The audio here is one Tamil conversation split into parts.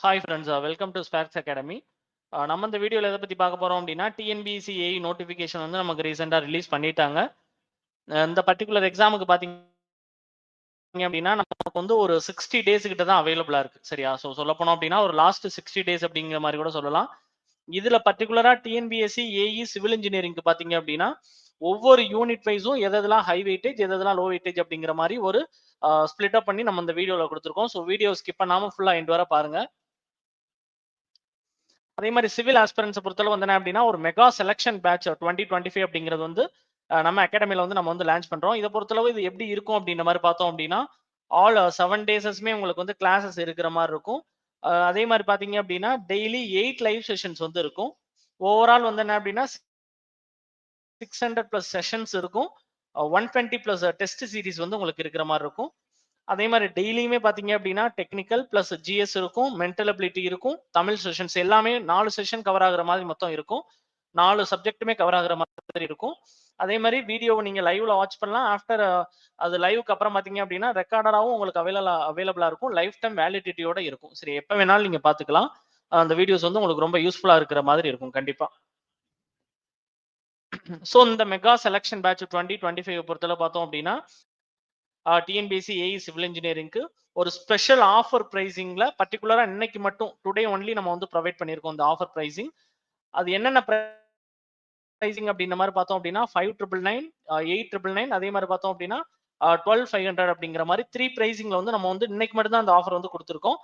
Hi friends, welcome to Sparks academy. நம்ம இந்த வீடியோவில் எதை பற்றி பார்க்க போகிறோம் அப்படின்னா, டிஎன்பிஎஸ்சி ஏஇ நோட்டிஃபிகேஷன் வந்து நமக்கு ரீசெண்டாக ரிலீஸ் பண்ணிட்டாங்க. இந்த பர்டிகுலர் எக்ஸாமுக்கு பார்த்தீங்க அப்படின்னா நமக்கு வந்து ஒரு 60 டேஸ் கிட்ட தான் அவைலபிளாக இருக்குது. சரியா? ஸோ சொல்ல போனோம் அப்படின்னா ஒரு லாஸ்ட் 60 டேஸ் அப்படிங்கிற மாதிரி கூட சொல்லலாம். இதில் பர்டிகுலராக டிஎன்பிஎஸ்சி ஏஇ சிவில் இன்ஜினியரிங்க்கு பார்த்தீங்க அப்படின்னா ஒவ்வொரு யூனிட் வைஸும் எதெல்லாம் ஹை வெயிட்டேஜ் எதெல்லாம் லோ வெயிட்டேஜ் அப்படிங்கிற மாதிரி ஒரு ஸ்பிளிட் அப் பண்ணி நம்ம இந்த வீடியோவில் கொடுத்துருக்கோம். ஸோ வீடியோ ஸ்கிப் பண்ணாமல் ஃபுல்லாக எண்ட் வர பாருங்க. அதே மாதிரி சிவில் ஆஸ்பிரன்ஸை பொறுத்தளவு வந்து என்ன அப்படின்னா ஒரு மெகா செலக்ஷன் பேட்ச் 2025 அப்படிங்கிறது வந்து நம்ம அகாடமியில் வந்து நம்ம வந்து லான்ச் பண்றோம். இதை பொறுத்தளவு இது எப்படி இருக்கும் அப்படின்ற மாதிரி பார்த்தோம் அப்படின்னா ஆல் 7 டேஸஸ்மே உங்களுக்கு வந்து கிளாஸஸ் இருக்கிற மாதிரி இருக்கும். அதே மாதிரி பார்த்தீங்க அப்படின்னா டெய்லி 8 லைவ் செஷன்ஸ் வந்து இருக்கும். ஓவரால் வந்து என்ன அப்படின்னா 600 பிளஸ் செஷன்ஸ் இருக்கும். 120 பிளஸ் டெஸ்ட் சீரிஸ் வந்து உங்களுக்கு இருக்கிற மாதிரி இருக்கும். அதே மாதிரி டெய்லியுமே பார்த்தீங்க அப்படின்னா டெக்னிக்கல் பிளஸ் ஜிஎஸ் இருக்கும், மென்டல் அபிலிட்டி இருக்கும், தமிழ் செஷன்ஸ் எல்லாமே 4 செஷன் கவர் ஆகுற மாதிரி மொத்தம் இருக்கும். 4 சப்ஜெக்ட்டுமே கவர் ஆகுற மாதிரி இருக்கும். அதே மாதிரி வீடியோவை நீங்கள் லைவ்ல வாட்ச் பண்ணலாம். ஆஃப்டர் அது லைவுக்கு அப்புறம் பார்த்தீங்க அப்படின்னா ரெக்கார்டராகவும் உங்களுக்கு அவைலபிளா இருக்கும். லைஃப் டைம் வேலிடிட்டியோட இருக்கும். சரி, எப்போ வேணாலும் நீங்கள் பார்த்துக்கலாம். அந்த வீடியோஸ் வந்து உங்களுக்கு ரொம்ப யூஸ்ஃபுல்லாக இருக்கிற மாதிரி இருக்கும் கண்டிப்பாக. ஸோ இந்த மெகா செலக்ஷன் பேட்ச் 2025 பொறுத்தளவு பார்த்தோம் அப்படின்னா டிஎன்பிஎஸ்சி ஏஇ சிவில் இன்ஜினியரிங்க்கு ஒரு ஸ்பெஷல் ஆஃபர் பிரைசிங்ல பர்டிகுலரா இன்னைக்கு மட்டும் டுடே ஒன்லி நம்ம வந்து ப்ரொவைட் பண்ணியிருக்கோம். இந்த ஆஃபர் பிரைசிங் அது என்னென்ன பிரைசிங் அப்படின்ற மாதிரி பார்த்தோம் அப்படின்னா 5,999, 8,999, அதே மாதிரி பார்த்தோம் அப்படின்னா 12,500 அப்படிங்கிற மாதிரி 3 பிரைசிங்ல வந்து நம்ம வந்து இன்னைக்கு மட்டும் தான் அந்த ஆஃபர் வந்து கொடுத்துருக்கோம்.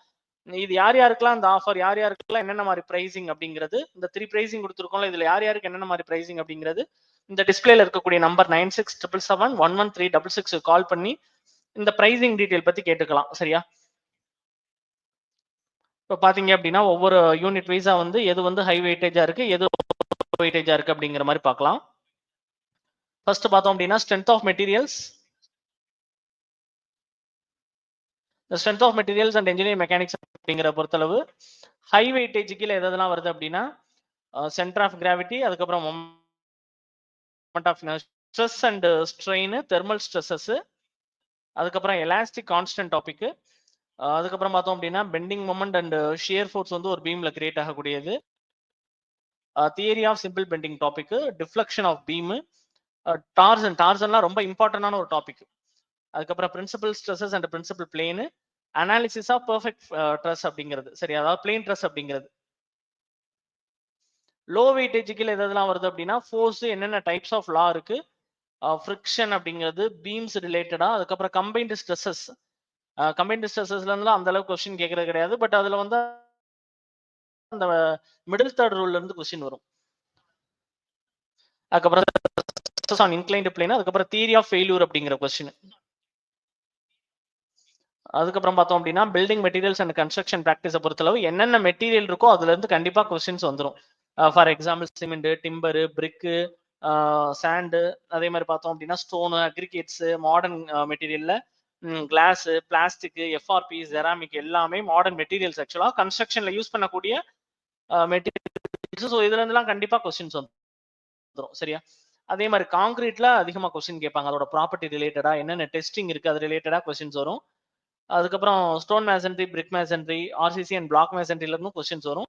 இது யார் யாருக்கெல்லாம் இந்த ஆஃபர், யார் யாருக்கெல்லாம் என்னென்ன மாதிரி பிரைசிங் அப்படிங்கிறது, இந்த 3 பிரைசிங் கொடுத்துருக்கோம்ல, இதுல யார் யாருக்கு என்னென்ன மாதிரி பிரைசிங் அப்படிங்கிறது இந்த டிஸ்பிளேல இருக்கக்கூடிய நம்பர் 9677711366 கால் பண்ணி இந்த பிரைசிங் டீடைல் பத்தி கேட்டுக்கலாம். சரியா? இப்போ பாத்தீங்க அப்படின்னா ஒவ்வொரு யூனிட் வைஸா வந்து எது வந்து ஹை வெயிட்டேஜா இருக்கு, எது வெயிட்டேஜா இருக்கு அப்படிங்கிற மாதிரி பார்க்கலாம். ஃபர்ஸ்ட் பார்த்தோம் அப்படின்னா ஸ்ட்ரென்த் ஆஃப் மெட்டீரியல்ஸ். இந்த strength of materials and engineering mechanics அப்படிங்கிற பொறுத்தளவு ஹை வெயிட்டேஜ் கீழே எதெல்லாம் வருது அப்படின்னா சென்டர் ஆஃப் கிராவிட்டி, அதுக்கப்புறம் moment of stress and strain, thermal stresses, அதுக்கப்புறம் எலாஸ்டிக் கான்ஸ்டன்ட் டாபிக், அதுக்கப்புறம் பார்த்தோம் அப்படின்னா bending moment and shear force வந்து ஒரு பீம்ல கிரியேட் ஆகக்கூடியது, theory of simple bending topic, deflection of beam, டார்சன்லாம் ரொம்ப இம்பார்ட்டன்டான ஒரு டாபிக். அதுக்கப்புறம் principal stresses and principal plane, analysis of perfect dress அப்படிங்கிறது. சரி, அதாவது பிளேன் ட்ரெஸ் அப்படிங்கிறது. லோ வெயிட்டேஜுக்கு எதெல்லாம் வருது அப்படின்னா ஃபோர்ஸ், என்னென்ன டைப்ஸ் ஆஃப் லா இருக்கு, ஃப்ரிக்ஷன் அப்படிங்கிறது, பீம்ஸ் ரிலேட்டடா, அதுக்கப்புறம் கம்பைன்டு ஸ்ட்ரெஸ்ஸஸ். கம்பைன்டு ஸ்ட்ரெஸ்ஸஸ்ல இருந்துலாம் அந்த அளவுக்கு கொஸ்டின் கேட்கறது கிடையாது. பட் அதுல வந்து அந்த மிடில் தேர்ட் ரூல்ல இருந்து கொஸ்டின் வரும். அதுக்கப்புறம் ஆன் இன்க்ளைன்டு பிளேன், அதுக்கப்புறம் தியரி ஆஃப் ஃபெயிலியர் அப்படிங்கிற கொஸ்டின். அதுக்கப்புறம் பார்த்தோம் அப்படின்னா பில்டிங் மெட்டீரியல்ஸ் அண்ட் கன்ஸ்ட்ரக்ஷன் ப்ராக்டிஸை பொறுத்தளவு என்னென்ன மெட்டீரியல் இருக்கோ அதுல இருந்து கண்டிப்பா கொஸ்டின்ஸ் வந்துடும். For example cement, timber, brick, sand, அதே மாதிரி பார்த்தோம் அப்படின்னா ஸ்டோனு, அக்ரிகேட்ஸ், மாடர்ன் மெட்டீரியல்ல கிளாஸ், பிளாஸ்டிக், எஃப்ஆர்பி, ஜெராமிக் எல்லாமே மாடர்ன் மெட்டீரியல்ஸ். ஆக்சுவலா கன்ஸ்ட்ரக்ஷன்ல யூஸ் பண்ணக்கூடிய மெட்டீரியல்ஸ். ஸோ இதுல இருந்துலாம் கண்டிப்பா கொஸ்டின்ஸ் வந்துடும். சரியா? அதே மாதிரி காங்கிரீட்ல அதிகமா கொஸ்டின் கேட்பாங்க. அதோட ப்ராப்பர்ட்டி ரிலேட்டடா என்னென்ன டெஸ்டிங் இருக்கு அது ரிலேட்டடா கொஸ்டின்ஸ் வரும். அதுக்கப்புறம் stone masonry, brick masonry, RCC and block மேசன்ட்ரில இருந்தும் கொஸ்டின்ஸ் வரும்.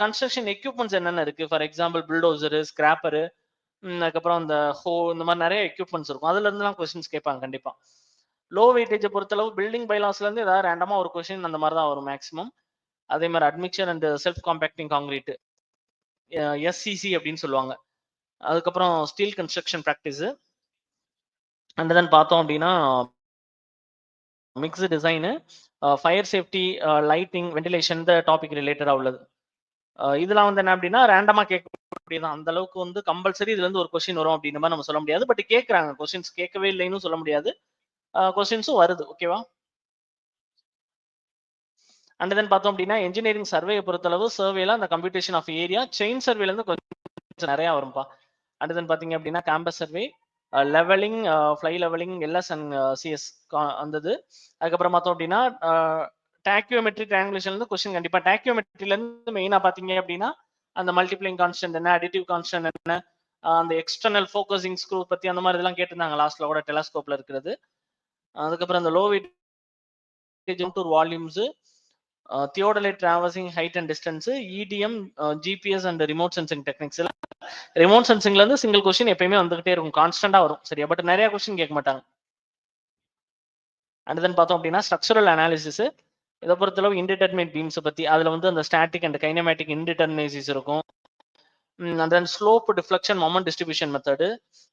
கன்ஸ்ட்ரக்ஷன் எக்யூப்மெண்ட்ஸ் என்னென்ன இருக்கு, ஃபார் எக்ஸாம்பிள் புல்டோசரு, ஸ்கிராப்பரு, அதுக்கப்புறம் இந்த இந்த மாதிரி நிறைய எக்யூப்மெண்ட்ஸ் இருக்கும். அதுல இருந்துலாம் கொஸ்டின்ஸ் கேட்பாங்க கண்டிப்பா. லோ வெயிட்டேஜை பொறுத்தளவு பில்டிங் பைலாஸ்ல இருந்து ஏதாவது ரேண்டமா ஒரு கொஸ்டின் அந்த மாதிரி தான் வரும் மேக்ஸிமம். அதே மாதிரி admixture and self compacting concrete, SCC அப்படின்னு சொல்லுவாங்க. அதுக்கப்புறம் steel construction practice, and then பார்த்தோம் அப்படின்னா mixed design, fire safety, lighting, ventilation, இந்த டாபிக் ரிலேட்டடா உள்ளது. இதெல்லாம் வந்து என்ன அப்படின்னா ரேண்டமா கேட்கக்கூடியதான். அந்த அளவுக்கு வந்து கம்பல்சரி இதுல இருந்து ஒரு கொஸ்டின் வரும் அப்படின்ற மாதிரி நம்ம சொல்ல முடியாது. பட் கேட்கறாங்க, கொஸ்டின்ஸ் கேட்கவே இல்லைன்னு சொல்ல முடியாது. கொஸ்டின்ஸும் வருது. ஓகேவா? அண்ட் தென் பார்த்தோம் அப்படின்னா இன்ஜினியரிங் சர்வே பொறுத்தளவு சர்வேல அந்த கம்ப்யூட்டேஷன் ஆஃப் ஏரியா, செயின் சர்வேல இருந்து கொஞ்சம் நிறைய வரும்பா. அண்ட் தென் பாத்தீங்க அப்படின்னா campus survey, levelling, fly levelling, LS and CS வந்தது. அதுக்கப்புறம் பார்த்தோம் அப்படின்னா டாக்கியோமெட்ரி, ட்ரையாங்குலேஷன்ல இருந்து கொஸ்டின் கண்டிப்பா. டாக்கியோமெட்ரில இருந்து மெயினா பாத்தீங்க அப்படின்னா அந்த மல்டிப்ளைங் கான்ஸ்டன்ட் என்ன, அடிட்டிவ் கான்ஸ்டன்ட் என்ன, அந்த எக்ஸ்டர்னல் ஃபோக்கஸிங் ஸ்க்ரூ பத்தி அந்த மாதிரி இதெல்லாம் கேட்டிருந்தாங்க லாஸ்ட்ல கூட டெலஸ்கோப்ல இருக்கிறது. அதுக்கப்புறம் அந்த low weightage volumes, theodolite traversing height and distance, EDM, GPS and remote sensing techniques. Remote சென்சிங்ல இருந்து சிங்கிள் கொஸ்டின் எப்பயுமே வந்துகிட்டே இருக்கும், கான்ஸ்டன்டா வரும். சரியா, பட் நிறைய கொஸ்டின் கேட்க மாட்டாங்க. அண்ட் தென் பார்த்தோம் அப்படின்னா ஸ்ட்ரக்சரல் அனாலிசிஸ். இதை பொறுத்தளவு இன்டிடெர்மினேட் பீம்ஸ் பத்தி, அதுல வந்து அந்த ஸ்டாட்டிக் அண்ட் கைனமேட்டிக் இன்டிடெர்மினேசிஸ் இருக்கும். And then slope deflection moment distribution method,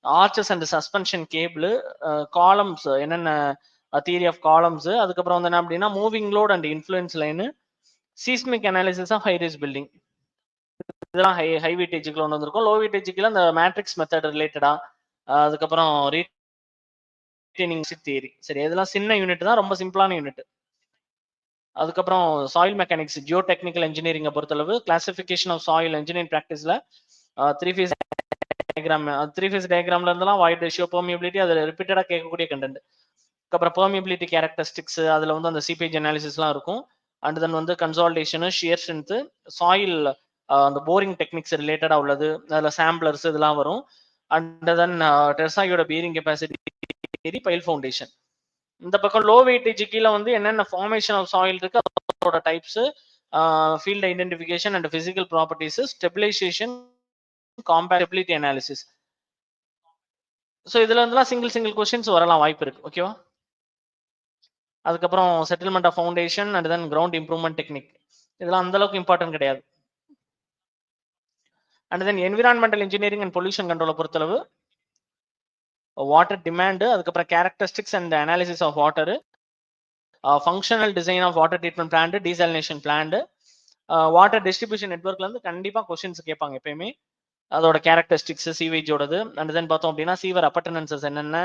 arches and suspension cable, columns என்னென்ன தியரி ஆஃப் காலம்ஸ், அதுக்கப்புறம் வந்து என்ன அப்படின்னா moving load and influence line, seismic analysis of high rise building. இதெல்லாம் ஹை வெயிட்டேஜுக்குள்ள ஒன்று வந்திருக்கும். லோ வெயிட்டேஜுக்குள்ள அந்த மேட்ரிக்ஸ் மெத்தட் ரிலேட்டடா, அதுக்கப்புறம் ரீட்டைனிங் தியரி. சரி, இதெல்லாம் சின்ன யூனிட் தான், ரொம்ப சிம்பிளான யூனிட். அதுக்கப்புறம் சாயில் மெக்கானிக்ஸ், ஜியோ டெக்னிக்கல் இன்ஜினியரிங்கை பொறுத்தளவு கிளாசிஃபிகேஷன் ஆஃப் சாயில் இன்ஜினியரிங் ப்ராக்டிஸ்ல 3 phase டயக்ராம், 3 phase டயக்ராம்ல இருந்தெல்லாம் வாய்ட் ரேஷியோ, பெர்மியபிலிட்டி, அதில் ரிப்பீட்டடா கேட்கக்கூடிய கண்டென்ட். அப்புறம் பெர்மியபிலிட்டி கேரக்டரிஸ்டிக்ஸ், அதுல வந்து அந்த சிபேஜ் அனாலிசிஸ்லாம் இருக்கும். அண்ட் தென் வந்து கன்சால்டேஷனு, ஷியர் ஸ்ட்ரென்த், சாயில் அந்த போரிங் டெக்னிக்ஸ் ரிலேட்டடா உள்ளது, அதில் சாம்பிளர்ஸ் இதெல்லாம் வரும். அண்ட் தென் டெர்சாயோட பீரிங் கெப்பாசிட்டி, பைல் ஃபவுண்டேஷன். இந்த பக்கம் லோ வெயிட்டேஜ் கீழே வந்து என்னென்ன ஃபார்மேஷன் ஆஃப் சாயில் இருக்கு, அதோட types, field identification and physical properties, stabilisation, compatibility analysis. So இதுல இருந்துலாம் சிங்கிள் கொஸ்டின்ஸ் வரலாம் வாய்ப்பு இருக்கு. ஓகேவா? அதுக்கப்புறம் settlement of foundation and then ground improvement technique, இதெல்லாம் அந்த அளவுக்கு இம்பார்ட்டன்ட் கிடையாது. And then environmental engineering and pollution கண்ட்ரோலை பொறுத்தளவு வாட்டர் டிமாண்ட், அதுக்கப்புறம் characteristics and analysis of water, functional design of water treatment plant, desalination plant, water distribution நெட்ஒர்க்ல இருந்து கண்டிப்பா கொஸ்டின்ஸ் கேட்பாங்க எப்பயுமே. அதோட கேரக்டரிஸ்டிக்ஸ், சீவேஜோடது. அண்ட் தென் பார்த்தோம் அப்படின்னா சீவர் அப்பர்டனன்சஸ் என்னென்ன,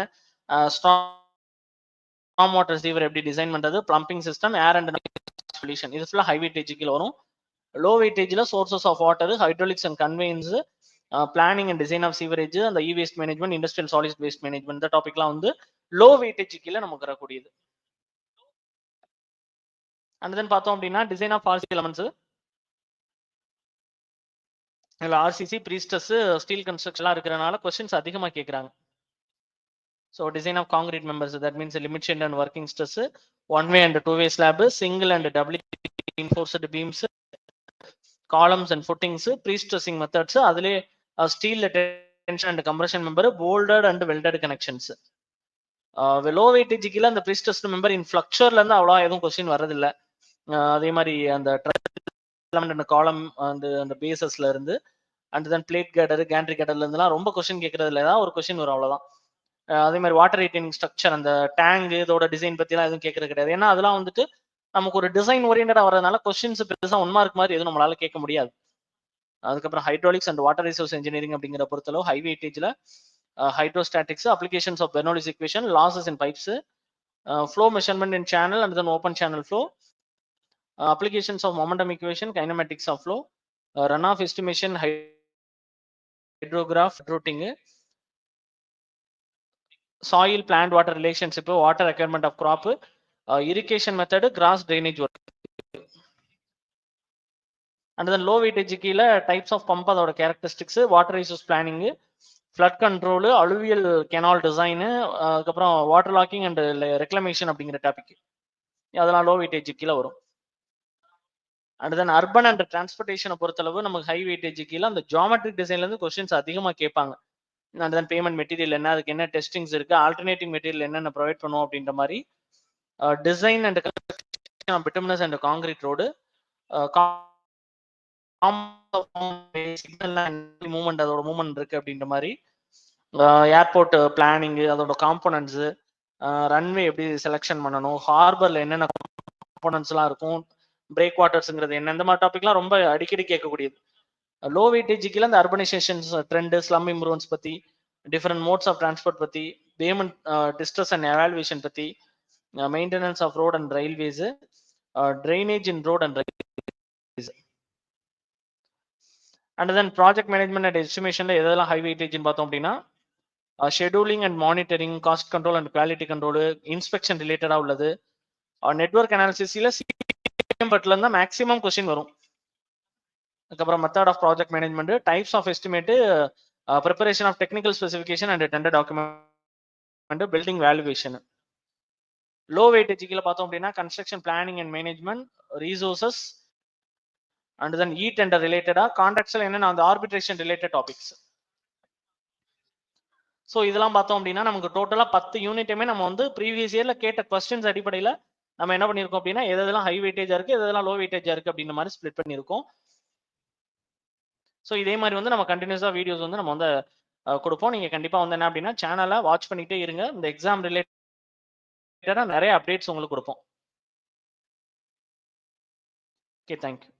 ஸ்டார்ம் வாட்டர் சீவர் எப்படி டிசைன் பண்றது, plumbing system, air and solution. இது ஃபுல்லா ஹை வெயிட்டேஜுக்கு வரும். லோ வெயிட்டேஜ்ல sources of water, hydraulics and conveyance, planning and design of sewerage, அந்த e waste management, industrial solid waste management, இந்த டாபிக்லாம் வந்து லோ வெயிட்டேஜ் கீழே நமக்கு வரக்கூடியது. அண்ட் தென் பார்த்தோம் அப்படின்னா டிசைன் ஆஃப் ஆர்சி எலமெண்ட்ஸ், இதுல ஆர்சிசி, ப்ரீஸ்டஸ், ஸ்டீல் கன்ஸ்ட்ரக்ஷன்லாம் இருக்கிறனால கொஸ்டின்ஸ் அதிகமாக கேட்குறாங்க. So design of concrete members, that means limit and working stress, 1-way and 2-way slab, single and double reinforced beams, columns and footings, pre-stressing methods, அதுலேயே steel tension and compression member, bolted and welded connections. Low weightage கீழே அந்த ப்ரீஸ்ட்ரெஸ்ட் மெம்பர் இன் ஃபிளக்சர்ல இருந்து அவ்வளோ எதுவும் கொஸ்டின் வர்றதில்லை. அதே மாதிரி அந்த காலம் அந்த பேசஸ்ல இருந்து, and then plate girder, gantry கேடர்ல இருந்துலாம் ரொம்ப கொஸ்டின் கேட்கறது இல்லை, ஏதாவது ஒரு கொஸ்டின் வரும், அவ்வளோதான். அதே மாதிரி வாட்டர் ரீட்டைனிங் ஸ்ட்ரக்சர், அந்த டேங்க் இதோட டிசைன் பத்திலாம் எதுவும் கேட்கறது கிடையாது. ஏன்னா அதெல்லாம் வந்துட்டு நமக்கு ஒரு டிசைன் ஓரியன்டா வரதுனால கொஸ்டின்ஸ் பெருசா 1 மார்க் மாதிரி எதுவும் நம்மளால கேட்க முடியாது. அதுக்கப்புறம் hydraulics and water resource engineering அப்படிங்கிற பொறுத்தளவு ஹை வெயிட்டேஜ்ல hydrostatics, applications of Bernoulli's equation, losses in pipes, flow measurement in channel and then open channel flow, applications of momentum equation, kinematics of flow, runoff estimation, hydrograph routing, soil plant water relationship, water requirement of crop, irrigation method, grass drainage work. And then low weightage கீழ types of pump, அதோட characteristics, water resource planning, flood control, alluvial canal design, அதுக்கப்புறம் water locking and reclamation அப்படிங்கிற டாபிக், அதெல்லாம் லோ வெயிட்டேஜ் கீழ வரும். அண்ட் தென் அர்பன் அண்ட் டிரான்ஸ்போர்டேஷனை பொறுத்தளவு நமக்கு ஹை வெயிட்டேஜ் கீழே அந்த ஜியோமெட்ரிக் டிசைன்ல இருந்து கொஸ்டின்ஸ் அதிகமாக கேட்பாங்க. அண்ட் தென் பேமெண்ட் மெட்டீரியல் என்ன, அதுக்கு என்ன டெஸ்டிங்ஸ் இருக்கு, ஆல்டர்னேட்டிவ் மெட்டீரியல் என்னென்ன ப்ரொவைட் பண்ணுவோம் அப்படின்ற மாதிரி, design and bituminous and concrete road, signal movement, அதோட மூவ்மெண்ட் இருக்கு அப்படின்ற மாதிரி, ஏர்போர்ட் பிளானிங், அதோட காம்போனன்ட்ஸ், ரன்வே எப்படி செலெக்ஷன் பண்ணணும், ஹார்பர்ல என்னென்ன காம்போனன்ட்ஸ் எல்லாம் இருக்கும், பிரேக் வாட்டர்ஸ்ங்கிறது என்ன, இந்த மாதிரி டாபிக்லாம் ரொம்ப அடிக்கடி கேட்கக்கூடியது. லோ வெயிட்டேஜ் கீழே அந்த அர்பனைசேஷன்ஸ் ட்ரெண்ட், ஸ்லம் இம்ப்ரூவன்ஸ் பத்தி, டிஃபரெண்ட் மோட்ஸ் ஆஃப் டிரான்ஸ்போர்ட் பத்தி, பேமெண்ட் டிஸ்ட்ரஸ் அண்ட் எவாலுவேஷன் பத்தி, maintenance of road and railways, drainage in road and railways. And then project management and எஸ்டிமேஷன்ல எதெல்லாம் ஹை வெயிட்டேஜ்னு பார்த்தோம் அப்படின்னா scheduling and monitoring, cost control and quality control, inspection ரிலேட்டடா உள்ளது, நெட்வொர்க் அனாலிசிஸ்ல பட்ல இருந்தா மேக்ஸிமம் கொஸ்டின் வரும். அதுக்கப்புறம் method of project management, types of estimate, preparation of technical specification and tender document, building valuation. Low weightage கீழே பார்த்தோம் அப்படின்னா construction planning and management, resources and then e tender ரிலேட்டடா, கான்ட்ராக்ட்ஸ்ல என்னன்னா அந்த ஆர்பிட்ரேஷன் ரிலேட்டட் டாபிக்ஸ். ஸோ இதெல்லாம் பார்த்தோம் அப்படின்னா நமக்கு டோட்டலா 10 யூனிட்டுமே நம்ம வந்து ப்ரீவியஸ் இயர்ல கேட்ட கொஸ்டின்ஸ் அடிப்படையில் நம்ம என்ன பண்ணியிருக்கோம் அப்படின்னா எதெல்லாம் ஹை வெயிட்டேஜா இருக்கு, எதெல்லாம் லோ வெயிட்டேஜா இருக்கு அப்படின்ற மாதிரி ஸ்ப்ளிட் பண்ணியிருக்கோம். ஸோ இதே மாதிரி வந்து நம்ம கண்டினியூஸா வீடியோஸ் வந்து நம்ம வந்து கொடுப்போம். நீங்க கண்டிப்பா வந்து என்ன அப்படின்னா சேனலை வாட்ச் பண்ணிட்டே இருங்க. இந்த எக்ஸாம் ரிலேட்டடா நிறைய அப்டேட்ஸ் உங்களுக்கு கொடுப்போம். Okay, thank you.